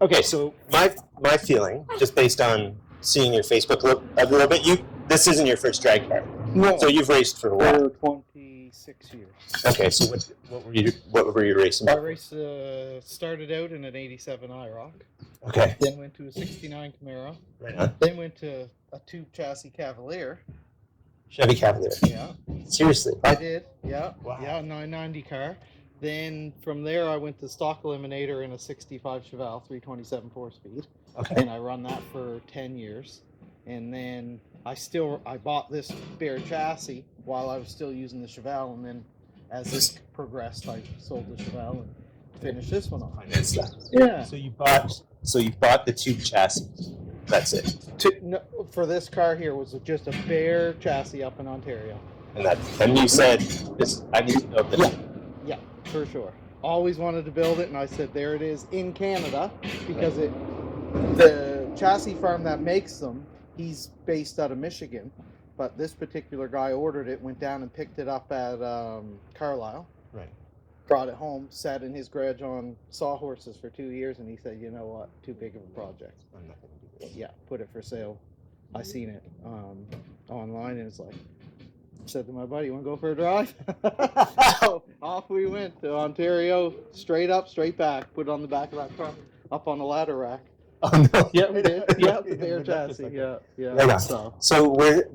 Okay, so my feeling, just based on seeing your Facebook a little bit, this isn't your first drag car. No. So you've raced for a while. For 26 years. Okay, so what were you racing? I raced started out in an 87 IROC. Okay. Then went to a 69 Camaro. Right on. Then went to a tube chassis Cavalier. Chevy Cavalier. Yeah. Seriously? I did. Yeah. Wow. Yeah, 990 car. Then from there I went to stock eliminator in a 65 Chevelle 327 4-speed. Okay. And I run that for 10 years. And then I bought this bare chassis while I was still using the Chevelle, and then as this progressed I sold the Chevelle and finished this one off. Finance that. Yeah. So you bought the tube chassis. That's it. No, for this car here was just a bare chassis up in Ontario. And you said I need to build this. Yeah, for sure. Always wanted to build it, and I said there it is in Canada, because the chassis farm that makes them, he's based out of Michigan, but this particular guy ordered it, went down and picked it up at Carlisle. Right. Brought it home, sat in his garage on sawhorses for 2 years, and he said, you know what, too big of a project. I'm not going to do this. Yeah, put it for sale. I seen it online, and it's like, said to my buddy, you want to go for a drive? So off we went to Ontario, straight up, straight back, put it on the back of that truck, up on the ladder rack. Oh no! Yeah, we did. Yeah, the bare chassis. Yeah. Right so where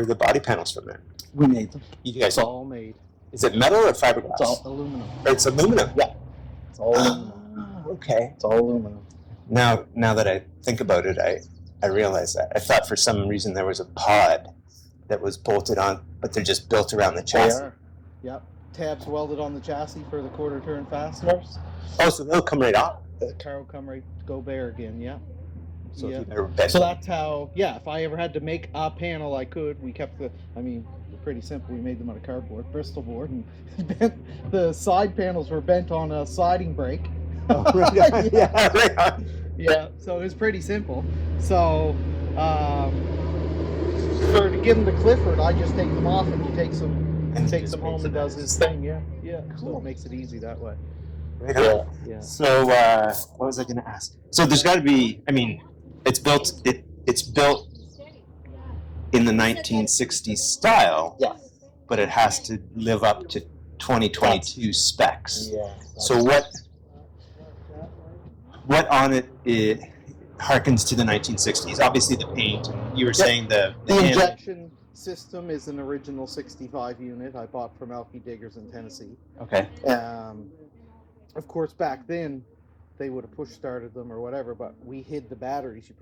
are the body panels from there? We made them. You guys It's all made. Is it metal or fiberglass? It's all aluminum. It's aluminum. Yeah. It's all aluminum. Okay. It's all aluminum. Now that I think about it, I realize that. I thought for some reason there was a pod that was bolted on, but they're just built around the chassis. They are. Yep. Tabs welded on the chassis for the quarter turn fasteners. Oh, so they'll come right off. The car will come right, go bare again. Yeah. So yeah. if you've ever bent So that's how. Yeah. If I ever had to make a panel, I could. We kept pretty simple. We made them out of cardboard, Bristol board, and bent, the side panels were bent on a siding brake. Oh, right on. Yeah, right on. Yeah, so it was pretty simple. So, to give them to Clifford, I just take them off, and he takes them home and does his thing. Yeah, yeah. Cool. So it makes it easy that way. Right on. Yeah. So what was I going to ask? So there's got to be. I mean, it's built in the 1960s style. Yeah. But it has to live up to 2022 specs. Yeah. So what on it harkens to the 1960s? Obviously the paint. You were saying the injection system is an original 65 unit I bought from Elkie Diggers in Tennessee. Okay. Of course, back then they would have push started them or whatever, but we hid the batteries. You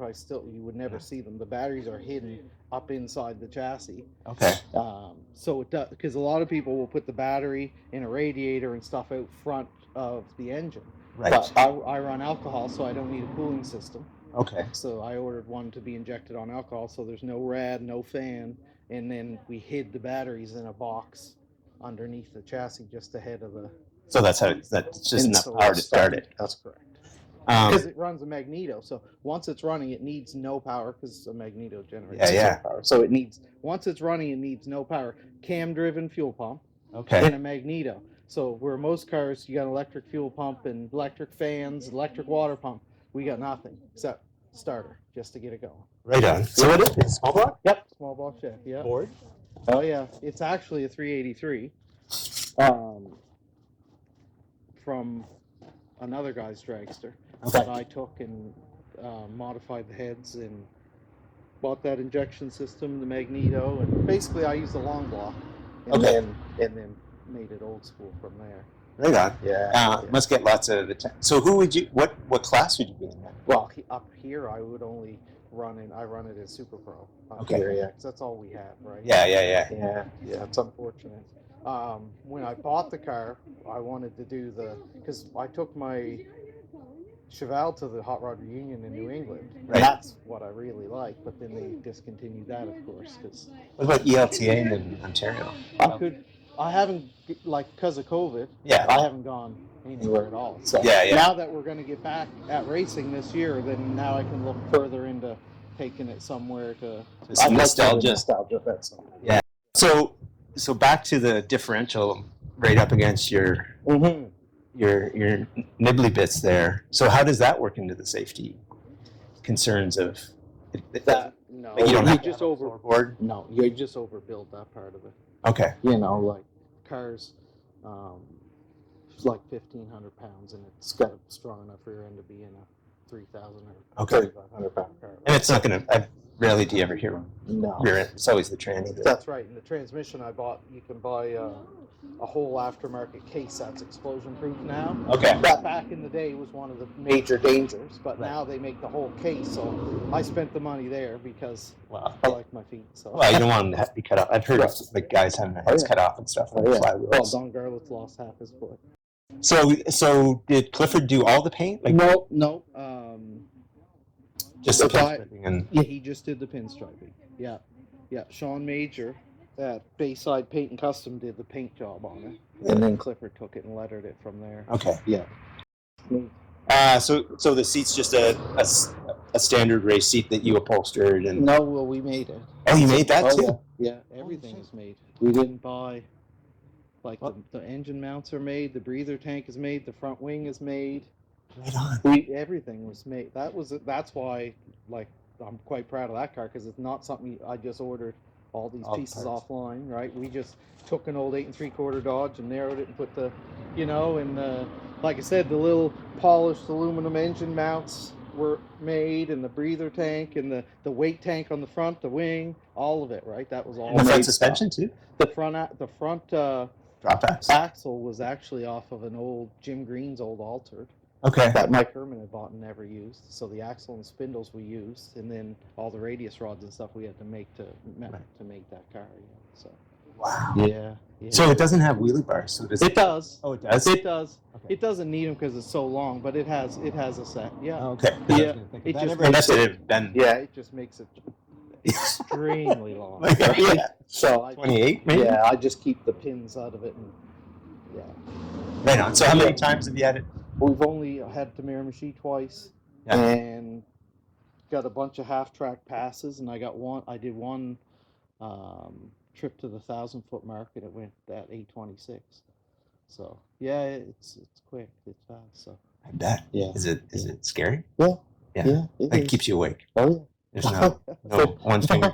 would never see them. The batteries are hidden up inside the chassis. Okay. So it does, because a lot of people will put the battery in a radiator and stuff out front of the engine. Right. But I run alcohol, so I don't need a cooling system. Okay. So I ordered one to be injected on alcohol, so there's no rad, no fan, and then we hid the batteries in a box underneath the chassis just ahead of the... So that's just enough power to start it. That's correct. Because it runs a magneto, so once it's running, it needs no power because a magneto generates power. So once it's running, it needs no power. Cam-driven fuel pump, and a magneto. So where most cars, you got electric fuel pump and electric fans, electric water pump. We got nothing except starter just to get it going. Right on. So what is it? Small block? Yep, small block shed. Yeah. Board? Oh yeah, it's actually a 383. From another guy's dragster that I took and modified the heads and bought that injection system, the magneto, and basically I used the long block and then made it old school from there. Right on. Yeah. Must get lots of attention. So what class would you be in that? Well, up here I would only run it as Super Pro. Here, yeah, because that's all we have, right? Yeah. It's unfortunate. When I bought the car, I wanted to do because I took my Chevelle to the Hot Rod Reunion in New England. Right. That's what I really like, but then they discontinued that, of course. What about ELTA in Ontario? I haven't, because of COVID, I haven't gone anywhere at all. So now that we're going to get back at racing this year, then now I can look further into taking it somewhere to some nostalgia. That's all. Yeah. So back to the differential right up against your your nibbly bits there. So how does that work into the safety concerns of that? No, like you don't have just to have a floorboard. No, you just overbuild that part of it. Okay. You know, like cars, it's like 1,500 pounds, and it's got a strong enough rear end to be in a 3,000 or 3,500 pound car. And it's not going to. Rarely do you ever hear one. No. It's always the tranny. That's right. And the transmission I bought, you can buy a whole aftermarket case that's explosion proof now. Okay. That back in the day was one of the major dangers, but now they make the whole case. So I spent the money there because I like my feet. So. Well, you don't want them to have to be cut off. I've heard of like guys having their heads cut off and stuff. Well, Don Garlett's lost half his foot. So did Clifford do all the paint? Like, no. Just the pinstriping and yeah, he just did the pinstriping. Yeah. Sean Major at Bayside Paint and Custom did the paint job on it, and then Clifford took it and lettered it from there. Okay. Yeah. So the seat's just a standard race seat that you upholstered and. No, well, we made it. Oh, you made that too? Yeah, everything is made. We didn't buy. Like the engine mounts are made, the breather tank is made, the front wing is made. Right on. Everything was made. That's why, like, I'm quite proud of that car because it's not something I just ordered all these pieces offline, right? We just took an old 8 3/4 Dodge and narrowed it and put the, and like I said, the little polished aluminum engine mounts were made, and the breather tank and the weight tank on the front, the wing, all of it, right? That was all. And the front suspension too. The front drop axle was actually off of an old Jim Green's old altered. Okay. That Mike Herman had bought and never used. So the axle and spindles we used, and then all the radius rods and stuff we had to make to make that car. Yeah. So. Wow. Yeah. So it doesn't have wheelie bars. So it does. Oh, it does. It does. Okay. It doesn't need them because it's so long, but it has a set. Yeah. Okay. Yeah. It just makes it extremely long. Yeah. So 28 maybe. Yeah, I just keep the pins out of it, and Right on. So how many times have you had it? We've only had Tamir twice, and got a bunch of half-track passes, and I did one trip to the 1,000-foot mark, and it went at 8:26. So yeah, it's quick, it's fast. So I bet. Yeah. Is it scary? Yeah. It keeps you awake. Oh yeah. There's no one finger.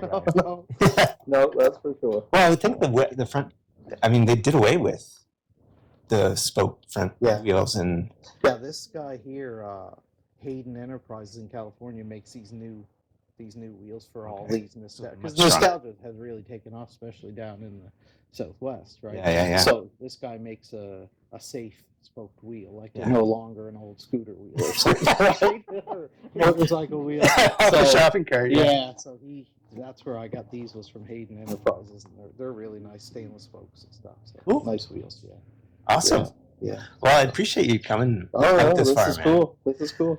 No, that's for sure. Well, I would think the front. I mean, they did away with the spoke front wheels and. Yeah, this guy here, Hayden Enterprises in California, makes these new wheels for all these nostalgia, because nostalgia has really taken off, especially down in the Southwest, right? Yeah. So this guy makes a safe spoked wheel, like they're no longer an old scooter wheel or something, right? Or motorcycle wheel. The shopping cart. Yeah. So that's where I got these, was from Hayden Enterprises, and they're really nice stainless spokes and stuff. So nice wheels. Yeah. Awesome. Yeah. Well, I appreciate you coming out this far, man. Cool. This is cool.